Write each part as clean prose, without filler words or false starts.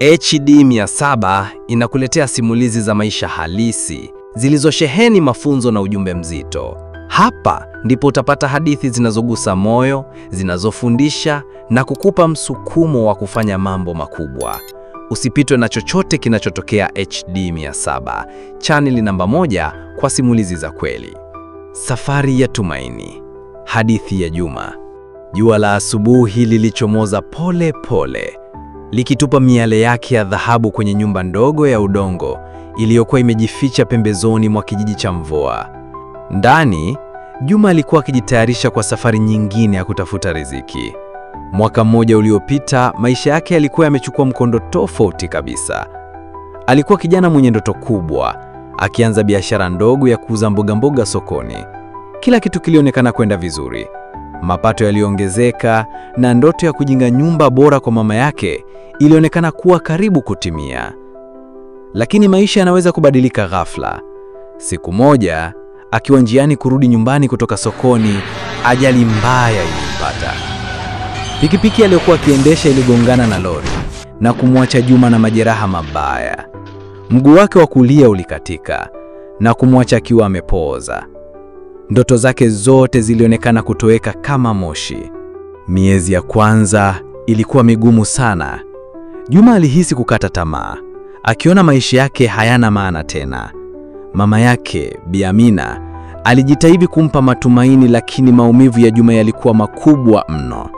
HD 700 inakuletea simulizi za maisha halisi zilizosheheni mafunzo na ujumbe mzito. Hapa ndipo utapata hadithi zinazogusa moyo, zinazofundisha na kukupa msukumo wa kufanya mambo makubwa. Usipitwe na chochote kinachotokea HD 700, chaneli namba 1 kwa simulizi za kweli. Safari ya tumaini. Hadithi ya Juma. Jua la asubuhi lilichomoza pole pole, likitupa miale yake ya dhahabu kwenye nyumba ndogo ya udongo iliyokuwa imejificha pembezoni mwa kijiji cha mvua. Ndani, Juma alikuwa akijitayarisha kwa safari nyingine ya kutafuta riziki. Mwaka mmoja uliopita, maisha yake yalikuwa yamechukua mkondo tofauti kabisa. Alikuwa kijana mwenye ndoto kubwa, akianza biashara ndogo ya kuuza mboga sokoni. Kila kitu kilionekana kwenda vizuri. Mapato yaliongezeka na ndoto ya kujenga nyumba bora kwa mama yake ilionekana kuwa karibu kutimia. Lakini maisha yanaweza kubadilika ghafla. Siku moja, akiwa njiani kurudi nyumbani kutoka sokoni, ajali mbaya ilimpata. Pikipiki aliyokuwa akiendesha iligongana na lori na kumwacha Juma na majeraha mabaya. Mguu wake wa kulia ulikatika na kumwacha akiwa amepooza. Ndoto zake zote zilionekana kutoweka kama moshi. Miezi ya kwanza ilikuwa migumu sana. Juma alihisi kukata tamaa, akiona maisha yake hayana maana tena. Mama yake, Bi Amina, alijitahidi kumpa matumaini, lakini maumivu ya Juma yalikuwa makubwa mno.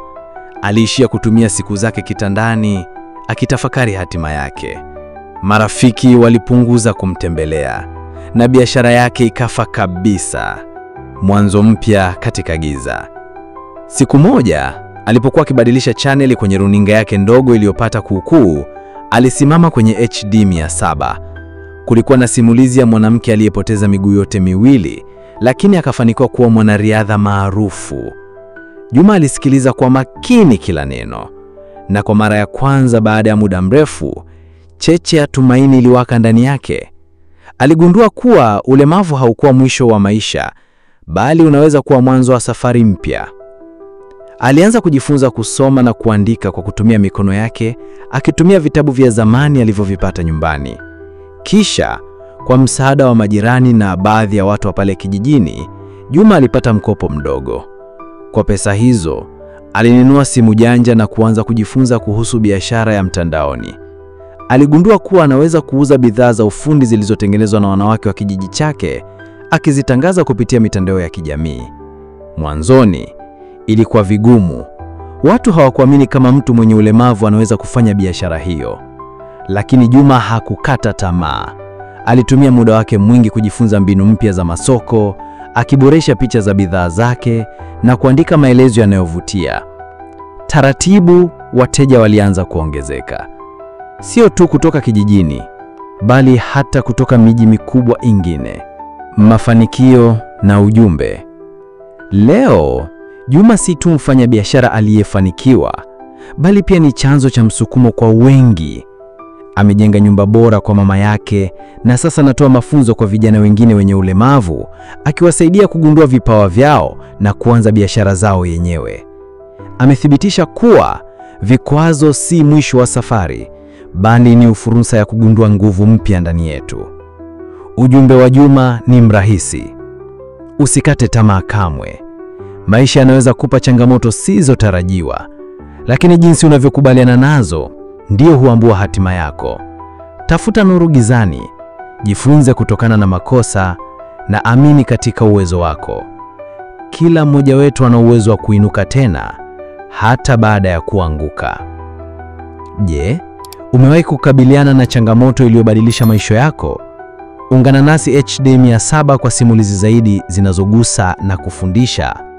Aliishia kutumia siku zake kitandani akitafakari hatima yake. Marafiki walipunguza kumtembelea na biashara yake ikafa kabisa. Mwanzo mpya katika giza. Siku moja, alipokuwa akibadilisha chaneli kwenye runinga yake ndogo iliyopata kuukuu, alisimama kwenye HD 700. Kulikuwa na simulizi ya mwanamke aliyepoteza miguu yote miwili, lakini akafanikiwa kuwa mwanariadha maarufu. Juma alisikiliza kwa makini kila neno, na kwa mara ya kwanza baada ya muda mrefu, cheche ya tumaini iliwaka ndani yake. Aligundua kuwa ulemavu haukuwa mwisho wa maisha, bali unaweza kuwa mwanzo wa safari mpya. Alianza kujifunza kusoma na kuandika kwa kutumia mikono yake, akitumia vitabu vya zamani alivyovipata nyumbani. Kisha, kwa msaada wa majirani na baadhi ya watu wa pale kijijini, Juma alipata mkopo mdogo. Kwa pesa hizo, alinunua simu janja na kuanza kujifunza kuhusu biashara ya mtandaoni. Aligundua kuwa anaweza kuuza bidhaa za ufundi zilizotengenezwa na wanawake wa kijiji chake, akizitangaza kupitia mitandao ya kijamii. Mwanzoni, ilikuwa vigumu. Watu hawakuamini kama mtu mwenye ulemavu anaweza kufanya biashara hiyo. Lakini Juma hakukata tamaa. Alitumia muda wake mwingi kujifunza mbinu mpya za masoko, akiboresha picha za bidhaa zake na kuandika maelezo yanayovutia. Taratibu, wateja walianza kuongezeka. Sio tu kutoka kijijini, bali hata kutoka miji mikubwa ingine. Mafanikio na ujumbe. Leo, Juma si tu mfanya biashara aliyefanikiwa, bali pia ni chanzo cha msukumo kwa wengi. Amejenga nyumba bora kwa mama yake na sasa anatoa mafunzo kwa vijana wengine wenye ulemavu, akiwasaidia kugundua vipawa vyao na kuanza biashara zao yenyewe. Amethibitisha kuwa vikwazo si mwisho wa safari, bali ni fursa ya kugundua nguvu mpya ndani yetu. Ujumbe wa Juma ni mrahisi: usikate tamaa kamwe. Maisha yanaweza kupa changamoto zisizotarajiwa, lakini jinsi unavyokubaliana nazo ndio huambua hatima yako. Tafuta nuru gizani, jifunze kutokana na makosa na amini katika uwezo wako. Kila mmoja wetu ana uwezo wa kuinuka tena hata baada ya kuanguka. Je, umewahi kukabiliana na changamoto iliyobadilisha maisha yako? Ungana nasi HD 700 kwa simulizi zaidi zinazogusa na kufundisha.